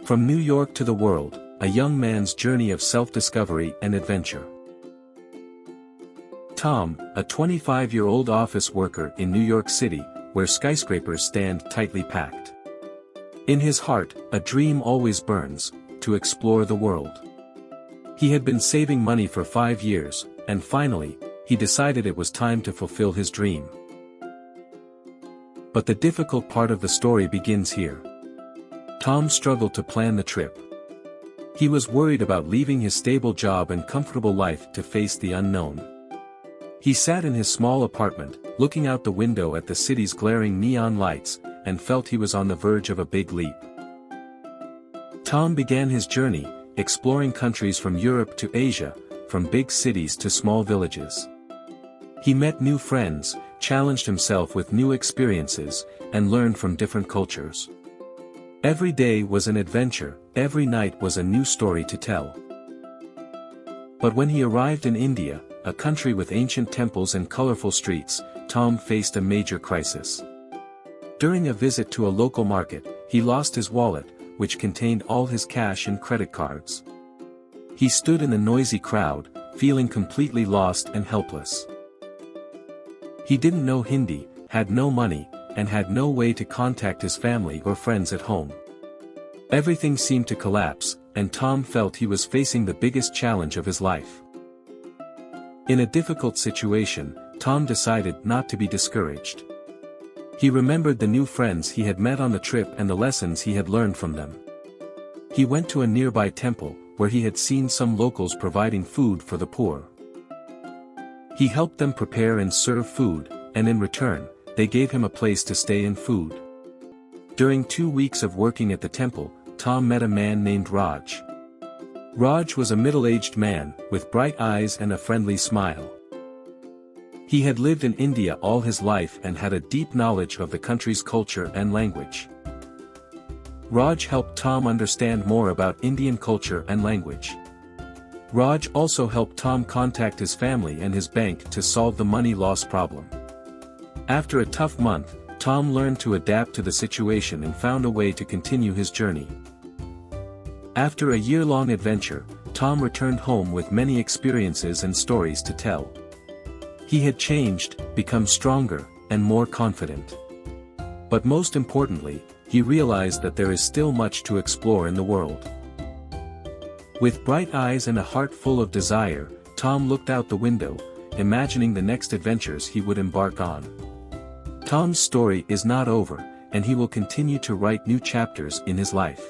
From New York to the world, a young man's journey of self-discovery and adventure. Tom, a 25-year-old office worker in New York City, where skyscrapers stand tightly packed. In his heart, a dream always burns, to explore the world. He had been saving money for 5 years, and finally, he decided it was time to fulfill his dream. But the difficult part of the story begins here. Tom struggled to plan the trip. He was worried about leaving his stable job and comfortable life to face the unknown. He sat in his small apartment, looking out the window at the city's glaring neon lights, and felt he was on the verge of a big leap. Tom began his journey, exploring countries from Europe to Asia, from big cities to small villages. He met new friends, challenged himself with new experiences, and learned from different cultures. Every day was an adventure, every night was a new story to tell. But when he arrived in India, a country with ancient temples and colorful streets, Tom faced a major crisis. During a visit to a local market, he lost his wallet, which contained all his cash and credit cards. He stood in a noisy crowd, feeling completely lost and helpless. He didn't know Hindi, had no money, and had no way to contact his family or friends at home. Everything seemed to collapse, and Tom felt he was facing the biggest challenge of his life. In a difficult situation, Tom decided not to be discouraged. He remembered the new friends he had met on the trip and the lessons he had learned from them. He went to a nearby temple, where he had seen some locals providing food for the poor. He helped them prepare and serve food, and in return, they gave him a place to stay and food. During 2 weeks of working at the temple, Tom met a man named Raj. Raj was a middle-aged man, with bright eyes and a friendly smile. He had lived in India all his life and had a deep knowledge of the country's culture and language. Raj helped Tom understand more about Indian culture and language. Raj also helped Tom contact his family and his bank to solve the money loss problem. After a tough month, Tom learned to adapt to the situation and found a way to continue his journey. After a year-long adventure, Tom returned home with many experiences and stories to tell. He had changed, become stronger, and more confident. But most importantly, he realized that there is still much to explore in the world. With bright eyes and a heart full of desire, Tom looked out the window, imagining the next adventures he would embark on. Tom's story is not over, and he will continue to write new chapters in his life.